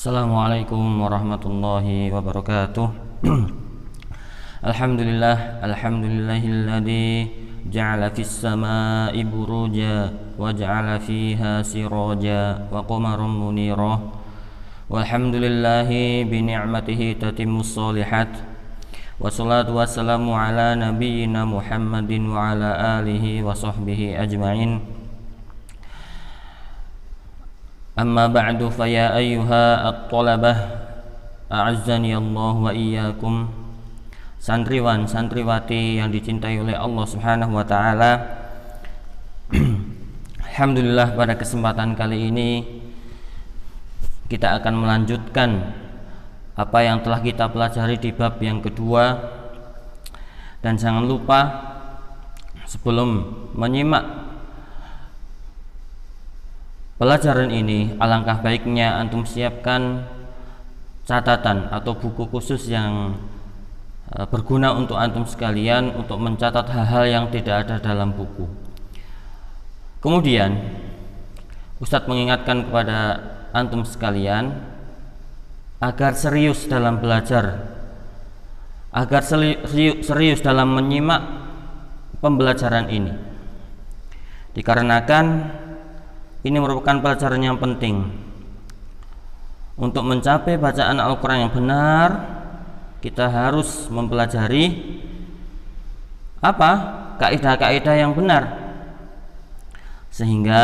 Assalamualaikum warahmatullahi wabarakatuh. Alhamdulillahilladzi ja'ala fis samaa'i buruja wa ja'ala fiha siraja wa qamaran munira. Walhamdulillahi bi ni'matihi tatimmus shalihat. Wassalatu wassalamu ala nabiyyina Muhammadin wa ala alihi wa sahbihi ajma'in. Amma ba'du fa ya ayyuha at-talabah a'azzani Allah wa iyyakum. Santriwan santriwati yang dicintai oleh Allah Subhanahu wa taala. Alhamdulillah, pada kesempatan kali ini kita akan melanjutkan apa yang telah kita pelajari di bab yang kedua. Dan jangan lupa, sebelum menyimak pelajaran ini, alangkah baiknya antum siapkan catatan atau buku khusus yang berguna untuk antum sekalian untuk mencatat hal-hal yang tidak ada dalam buku. Kemudian Ustadz mengingatkan kepada antum sekalian agar serius dalam belajar, agar serius dalam menyimak pembelajaran ini, dikarenakan ini merupakan pelajaran yang penting. Untuk mencapai bacaan Al-Quran yang benar, kita harus mempelajari apa? Kaidah-kaidah yang benar, sehingga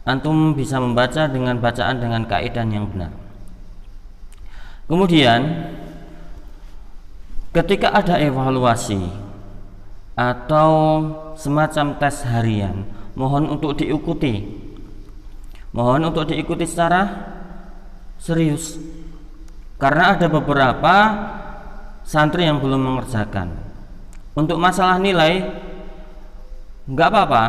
antum bisa membaca dengan bacaan dengan kaidah yang benar. Kemudian ketika ada evaluasi atau semacam tes harian, mohon untuk diikuti secara serius, karena ada beberapa santri yang belum mengerjakan. Untuk masalah nilai nggak apa-apa,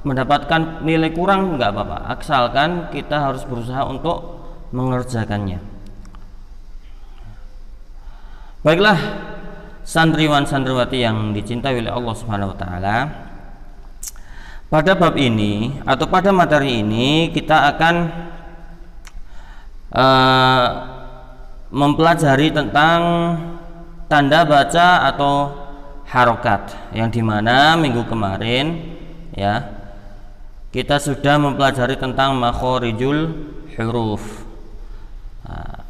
mendapatkan nilai kurang nggak apa-apa, asalkan kita harus berusaha untuk mengerjakannya. Baiklah, santriwan santriwati yang dicintai oleh Allah Subhanahu wa taala, pada bab ini atau pada materi ini kita akan mempelajari tentang tanda baca atau harokat, yang dimana minggu kemarin ya kita sudah mempelajari tentang makhorijul huruf.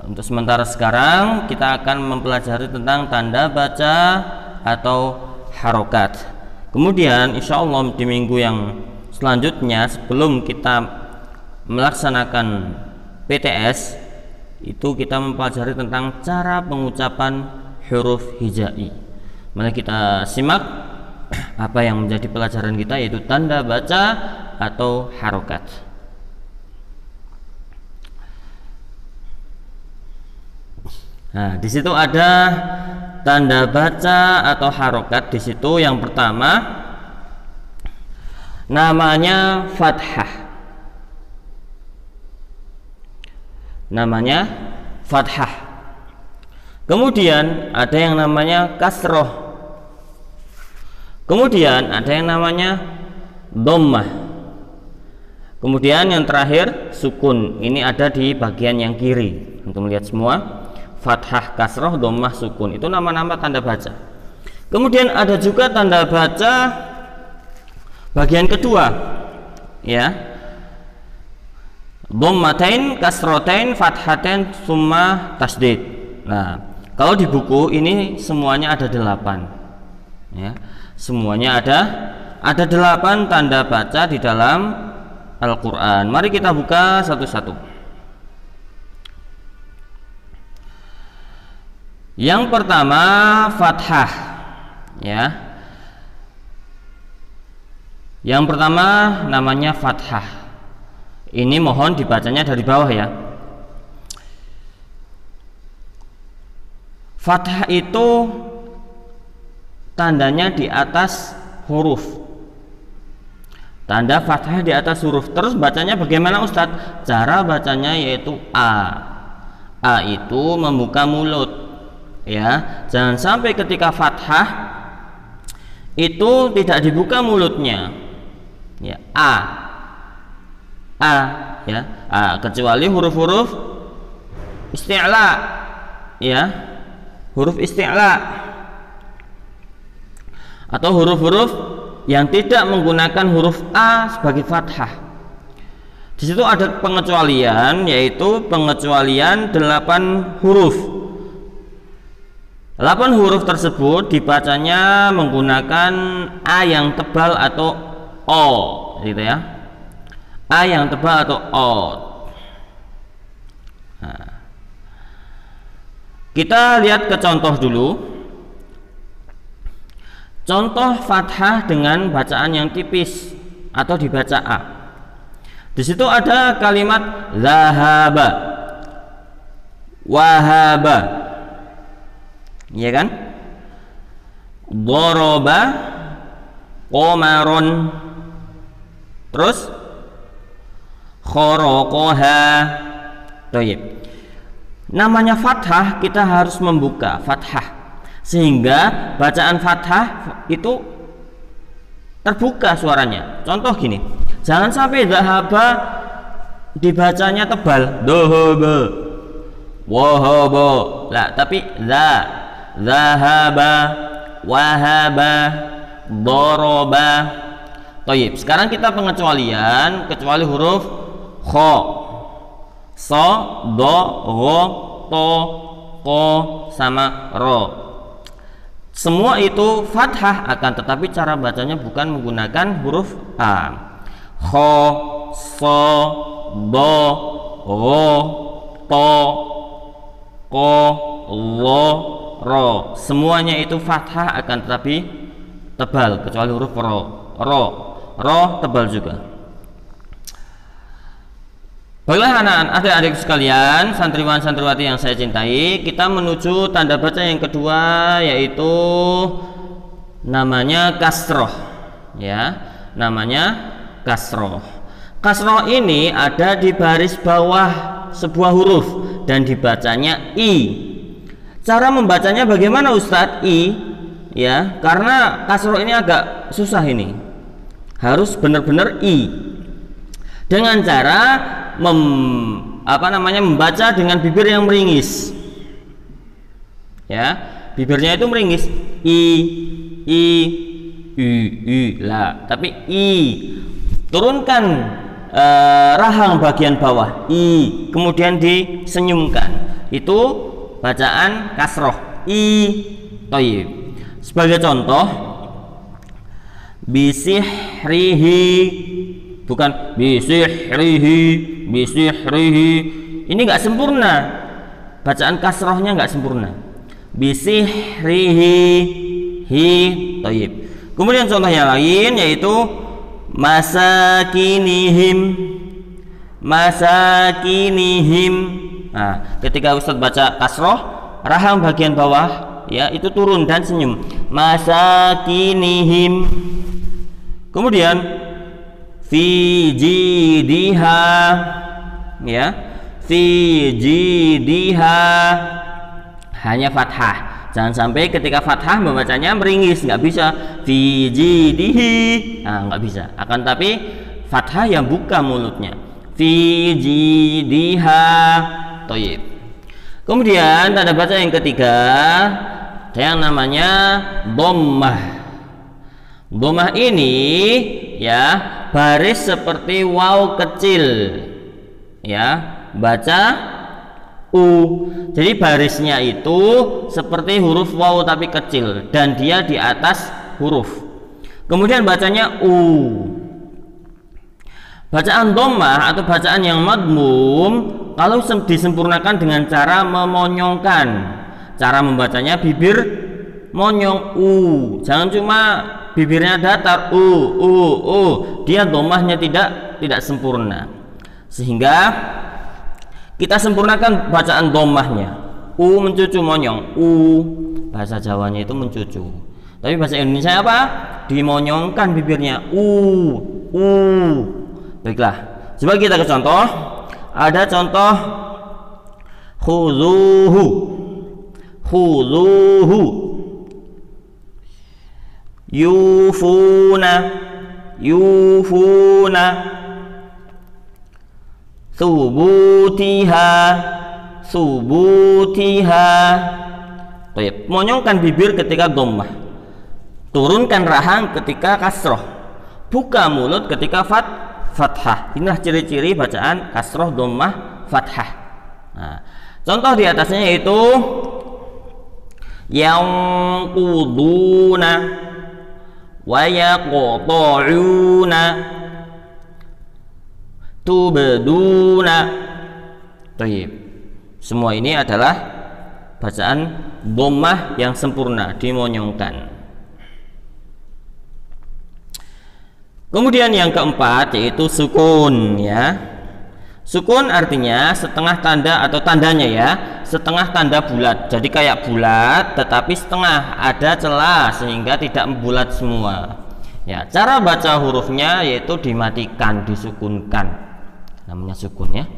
Untuk sementara sekarang kita akan mempelajari tentang tanda baca atau harokat. Kemudian insya Allah di minggu yang selanjutnya, sebelum kita melaksanakan PTS, itu kita mempelajari tentang cara pengucapan huruf hijai. Mari kita simak apa yang menjadi pelajaran kita, yaitu tanda baca atau harokat. Nah, di situ ada tanda baca atau harokat. Di situ yang pertama namanya fathah. Kemudian ada yang namanya kasroh. Kemudian ada yang namanya dhammah. Kemudian yang terakhir sukun. Ini ada di bagian yang kiri. Untuk melihat semua, fathah, kasroh, dhammah, sukun, itu nama-nama tanda baca. Kemudian ada juga tanda baca bagian kedua, ya, dhammatain, kasrotain, fathatain, summa tasdid. Nah, kalau di buku ini semuanya ada 8, ya, semuanya ada 8 tanda baca di dalam Al-Quran. Mari kita buka satu-satu. Yang pertama fathah, ya. Yang pertama namanya fathah. Ini mohon dibacanya dari bawah, ya. Fathah itu tandanya di atas huruf. Tanda fathah di atas huruf. Terus bacanya bagaimana, Ustadz? Cara bacanya yaitu A. A itu membuka mulut, ya. Jangan sampai ketika fathah itu tidak dibuka mulutnya, ya. A, ya, kecuali huruf-huruf isti'la, ya, huruf isti'la, atau huruf-huruf yang tidak menggunakan huruf A sebagai fathah. Di situ ada pengecualian, yaitu pengecualian 8 huruf. 8 huruf tersebut dibacanya menggunakan A yang tebal atau O, gitu ya. A yang tebal atau O. Nah, kita lihat ke contoh dulu. Contoh fathah dengan bacaan yang tipis atau dibaca A. Di situ ada kalimat zahaba, wahaba, iya kan? Doroba, qomaron, terus khorokoha. Toyib. Namanya fathah, kita harus membuka fathah sehingga bacaan fathah itu terbuka suaranya. Contoh gini, jangan sampai zahaba dibacanya tebal, dohoba, wahoba, lah, tapi zahaba, wahaba, doroba. Toyib. Sekarang kita pengecualian, kecuali huruf kho, so, do, ro, to, ko, sama ro. Semua itu fathah, akan tetapi cara bacanya bukan menggunakan huruf A. Kho, so, do, ro, to, ko, lo, ro. Semuanya itu fathah, akan tetapi tebal, kecuali huruf ro. Ro tebal juga. Baiklah anak-anak, adik-adik sekalian, santriwan santriwati yang saya cintai, kita menuju tanda baca yang kedua, yaitu namanya kasroh, ya, namanya kasroh. Kasroh ini ada di baris bawah sebuah huruf dan dibacanya I. Cara membacanya bagaimana Ustadz? I, ya, karena kasroh ini agak susah, ini harus benar-benar I dengan cara membaca dengan bibir yang meringis, ya, bibirnya itu meringis, i lah, tapi I, turunkan rahang bagian bawah, I, kemudian disenyumkan, itu bacaan kasroh, I. Toyib. Sebagai contoh, bisihrihi, bukan bisihrihi, ini nggak sempurna, bacaan kasrohnya nggak sempurna. Bisihrihi, hi. Toyib. Kemudian contoh yang lain yaitu masakinihim, masakinihim. Nah, ketika Ustadz baca kasroh, rahang bagian bawah, ya, itu turun dan senyum, masakinihim. Kemudian fi jidiha, ya, fi jidiha, hanya fathah. Jangan sampai ketika fathah membacanya meringis, nggak bisa fi jidihi, nah, nggak bisa. Akan tapi fathah yang buka mulutnya, fi jidiha. Toyib. Kemudian tanda baca yang ketiga yang namanya dhammah. Dhammah ini, ya, baris seperti waw kecil, ya, baca U. Jadi barisnya itu seperti huruf waw tapi kecil dan dia di atas huruf. Kemudian bacanya U. Bacaan dhammah atau bacaan yang madmum kalau disempurnakan dengan cara memonyongkan. Cara membacanya bibir monyong U. Jangan cuma bibirnya datar dia dhammahnya tidak sempurna, sehingga kita sempurnakan bacaan dhammahnya. U mencucu monyong, U, bahasa Jawanya itu mencucu, tapi bahasa Indonesia apa? Dimonyongkan bibirnya, U. Baiklah, coba kita ke contoh. Ada contoh khuzuhu, yufuna, thubutiha, subutiha. Baik, monyongkan bibir ketika dhammah, turunkan rahang ketika kasroh, buka mulut ketika fathah. Inilah ciri-ciri bacaan kasroh, dhammah, fathah. Nah, contoh di atasnya yaitu yanquduna wa yaqta'una tubduna. Baik, semua ini adalah bacaan dhammah yang sempurna, dimonyongkan. Kemudian yang keempat yaitu sukun, ya. Sukun artinya setengah tanda atau tandanya ya, setengah tanda bulat. Jadi kayak bulat tetapi setengah, ada celah sehingga tidak bulat semua. Ya, cara baca hurufnya yaitu dimatikan, disukunkan. Namanya sukun ya.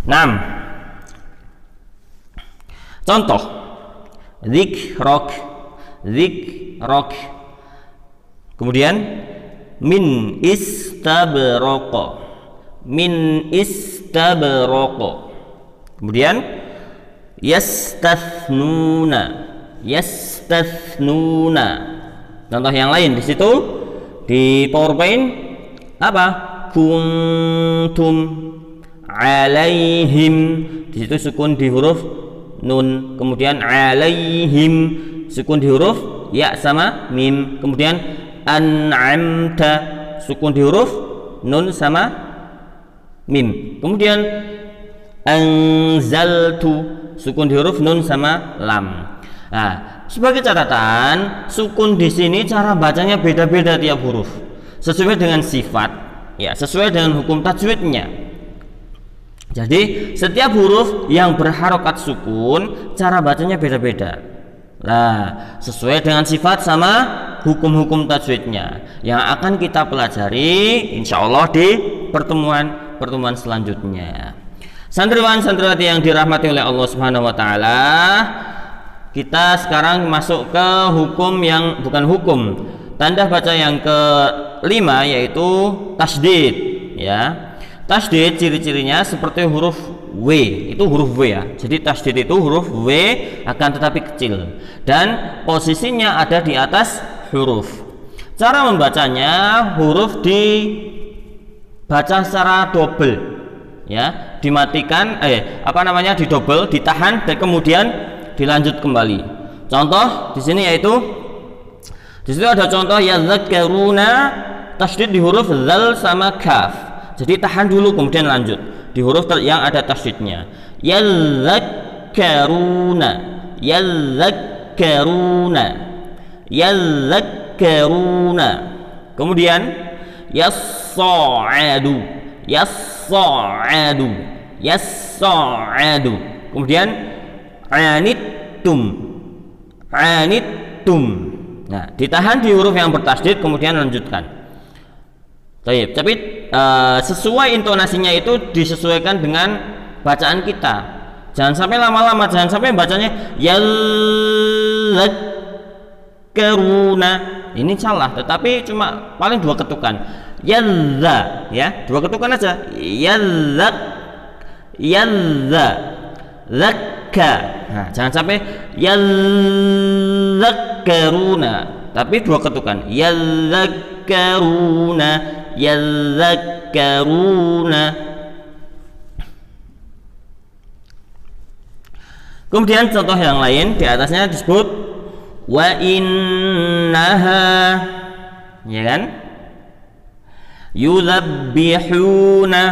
6. Contoh. Dzikrok, dzikrok. Kemudian min istabroko, min istabroko. Kemudian yastathnuna, yastathnuna. Contoh yang lain di situ di PowerPoint apa? Kuntum alaihim. Di situ sukun di huruf nun, kemudian alaihim sukun di huruf ya sama mim, kemudian an'amta sukun di huruf nun sama mim, kemudian anzaltu sukun di huruf nun sama lam. Nah, sebagai catatan, sukun di sini cara bacanya beda-beda tiap huruf, sesuai dengan sifat, ya, sesuai dengan hukum tajwidnya. Jadi setiap huruf yang berharokat sukun, cara bacanya beda-beda. Nah, sesuai dengan sifat sama hukum-hukum tajwidnya yang akan kita pelajari insya Allah di pertemuan selanjutnya. Santriwan santriwati yang dirahmati oleh Allah Subhanahu wa taala, kita sekarang masuk ke hukum yang bukan hukum, tanda baca yang kelima yaitu tasydid, ya. Tasydid ciri-cirinya seperti huruf W, itu huruf W ya. Jadi tasydid itu huruf W akan tetapi kecil dan posisinya ada di atas huruf. Cara membacanya, huruf dibaca secara double, ya, dimatikan, didobel, ditahan dan kemudian dilanjut kembali. Contoh di sini yaitu di situ ada contoh yadzakaruna, tasydid di huruf zal sama kaf. Jadi tahan dulu kemudian lanjut di huruf yang ada tasydidnya. Yadzakaruna, yadzakaruna, yadzakaruna. Kemudian yassa'adu, yassa'adu, yassa'adu. Kemudian anittum, anittum. Nah, ditahan di huruf yang bertasydid kemudian lanjutkan. Tapi sesuai intonasinya itu disesuaikan dengan bacaan kita. Jangan sampai lama-lama, jangan sampai bacanya yadzakaruna. Ini salah, tetapi cuma paling 2 ketukan. Yadza, ya, 2 ketukan aja. Yadzak, yadza, zakka. Nah, jangan sampai yadzakaruna, tapi 2 ketukan. Yadzakaruna, yadzakaruna. Kemudian contoh yang lain di atasnya disebut wa innaha, ya kan? Yudzabbihuna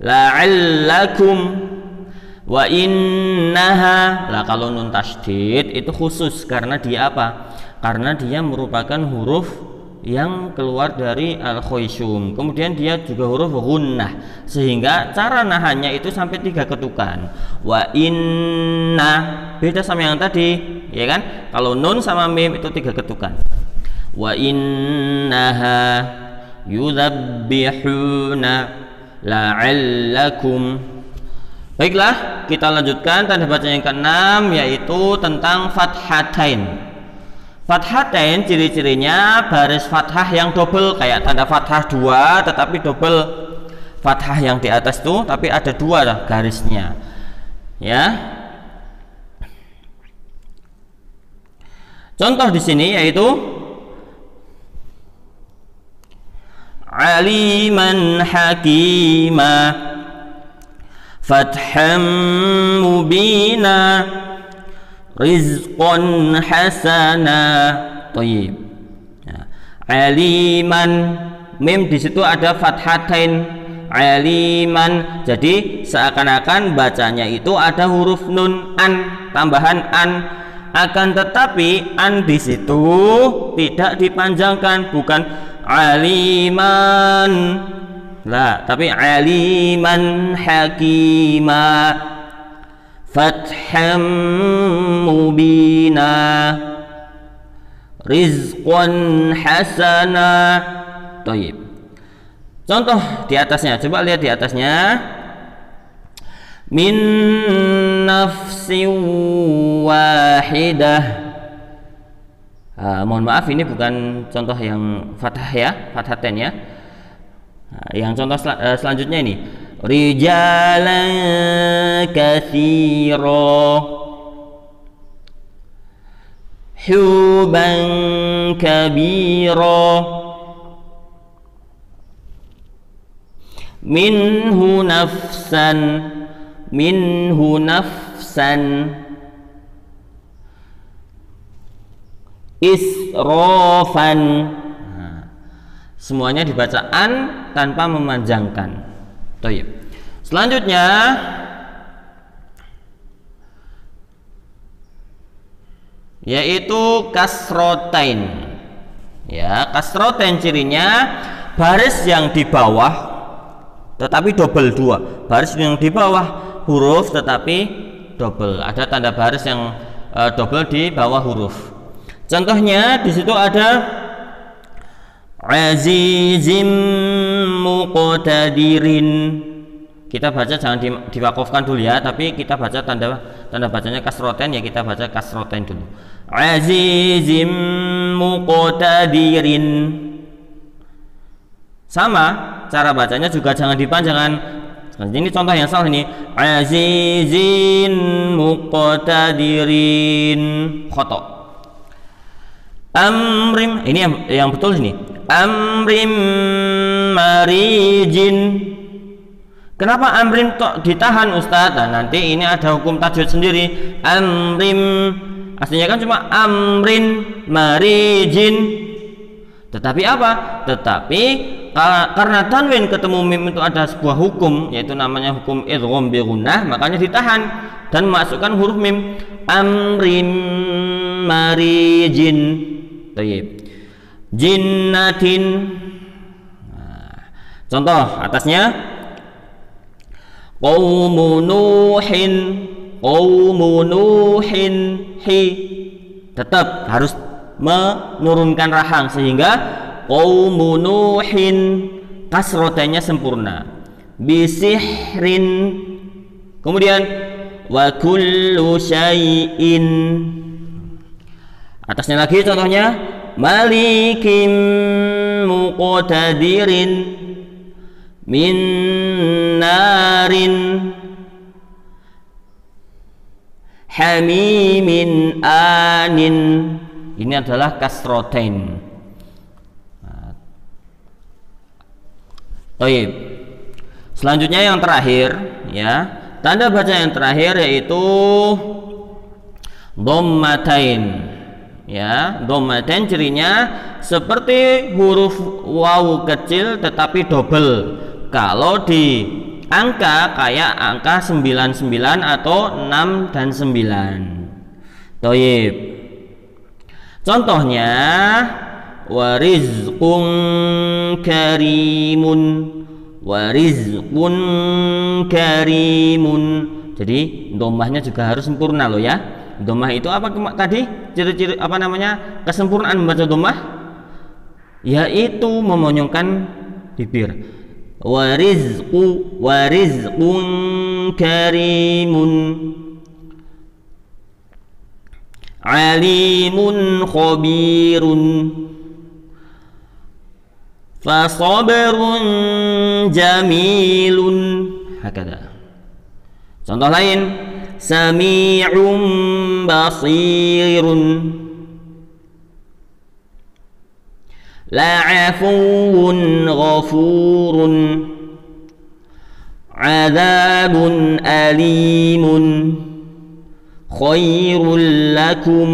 la'allakum, wa innaha. Lah kalau nun tasydid itu khusus karena dia apa? Karena dia merupakan huruf yang keluar dari al-khoisyum, kemudian dia juga huruf gunnah, sehingga cara nahannya itu sampai 3 ketukan. Wa inna, beda sama yang tadi, ya kan? Kalau nun sama mim itu 3 ketukan. Wa innaha yudzabbihuna la'allakum. Baiklah, kita lanjutkan tanda baca yang ke-6 yaitu tentang fathatain. Fathatain ciri-cirinya baris fathah yang double, kayak tanda fathah 2 tetapi double. fathah yang di atas itu, tapi ada 2 garisnya, ya. Contoh di sini yaitu aliman hakima, fatham mubina, rizqan hasana. Thayyib. Ya. Aliman, mim di situ ada fathatain. Aliman, jadi seakan-akan bacanya itu ada huruf nun, an, tambahan an. Akan tetapi an di situ tidak dipanjangkan, bukan aliman lah, tapi aliman hakima, fatham mubina, rizqan hasana. Thayyib. Contoh di atasnya, coba lihat di atasnya. Min nafsin wahidah. Mohon maaf, ini bukan contoh yang fathah ya, fathaten ya. Yang contoh selanjutnya ini, rijalan katsira, huban kabira, minhu nafsan, minhu nafsan, israfan. Semuanya dibacaan tanpa memanjangkan. Thayyib. Selanjutnya yaitu kasrotain. Ya, kasrotain cirinya baris yang di bawah tetapi double 2. Baris yang di bawah huruf tetapi double. Ada tanda baris yang double di bawah huruf. Contohnya di situ ada azizim muqtadirin. Kita baca jangan diwakafkan dulu ya, tapi kita baca tanda bacanya kasroten ya, kita baca kasroten dulu. Azizim muqtadirin. Sama cara bacanya juga jangan dipanjangkan. Ini contoh yang salah ini. Azizin muqtadirin, khoto. Amrim, ini yang betul ini. Amrim marijin. Kenapa amrim kok ditahan Ustadz? Nah, nanti ini ada hukum tajwid sendiri. Amrim, aslinya kan cuma amrin marijin. Tetapi apa? Tetapi karena tanwin ketemu mim itu ada sebuah hukum, yaitu namanya hukum idgham bi gunnah, makanya ditahan dan masukkan huruf mim. Amrim marijin. Baik. Jinnatin. Nah, contoh atasnya qaumu nuhin, qaumu nuhin, hi. Tetap harus menurunkan rahang sehingga qaumu nuhin kasrotannya sempurna. Bisihrin. Kemudian wa kullu syai'in. Atasnya lagi contohnya malikim muqtadirin min narin hamimin anin. Ini adalah kasrotain. Baik. Selanjutnya yang terakhir ya, tanda baca yang terakhir yaitu dhammatain. Ya, dhammatain cirinya seperti huruf wawu kecil tetapi double. Kalau di angka kayak angka 99 atau 6 dan 9. Thayyib. Contohnya warizqun karimun, warizqun karimun. Jadi dhammahnya juga harus sempurna loh ya. Dhammah itu apa tadi? Ciri-ciri apa namanya? Kesempurnaan membaca dhammah yaitu memonyongkan bibir. Warizqun karimun, alimun khabirun, Fasabrun jamilun. Hakada. Contoh lain, sami'un basirun. La'afuun ghafurun. Adzabun alimun. Khairul lakum.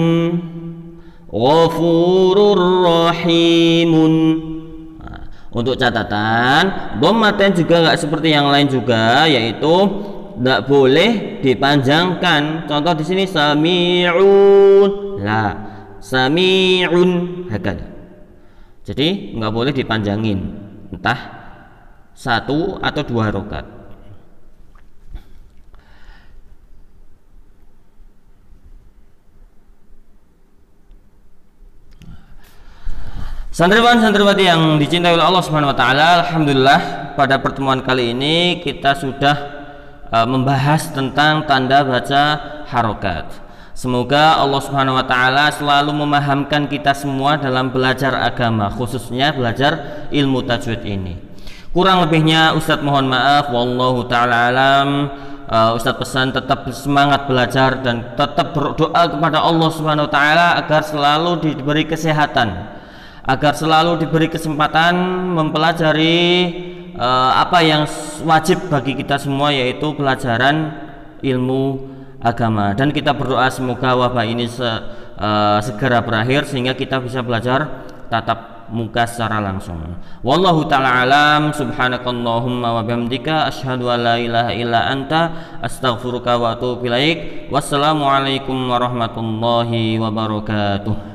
Ghafurur rahimun. Untuk catatan, dhammatain juga nggak seperti yang lain juga, yaitu tidak boleh dipanjangkan. Contoh di sini sami'un, la sami'un, hakada. Jadi nggak boleh dipanjangin, entah satu atau dua harokat. Santriwan-santriwati yang dicintai oleh Allah Subhanahu wa taala, alhamdulillah pada pertemuan kali ini kita sudah membahas tentang tanda baca harokat. Semoga Allah Subhanahu wa taala selalu memahamkan kita semua dalam belajar agama, khususnya belajar ilmu tajwid ini. Kurang lebihnya Ustadz mohon maaf, wallahu taala alam. Ustadz pesan tetap semangat belajar dan tetap berdoa kepada Allah Subhanahu wa taala agar selalu diberi kesehatan, agar selalu diberi kesempatan mempelajari apa yang wajib bagi kita semua, yaitu pelajaran ilmu agama. Dan kita berdoa semoga wabah ini segera berakhir sehingga kita bisa belajar tatap muka secara langsung. Wallahu ta'ala alam. Subhanakallahumma wa bihamdika asyhadu an la ilaha illa anta astaghfiruka wa atubu ilaik. Wassalamualaikum warahmatullahi wabarakatuh.